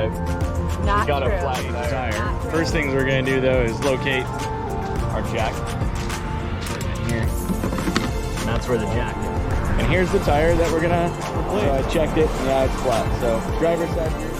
drive. Not Got true. a flat tire. Not true. First things we're gonna do though is locate Our jack. here. And that's where the jack is. And here's the tire that we're gonna replace. So I checked it, and yeah, it's flat. So driver's side here.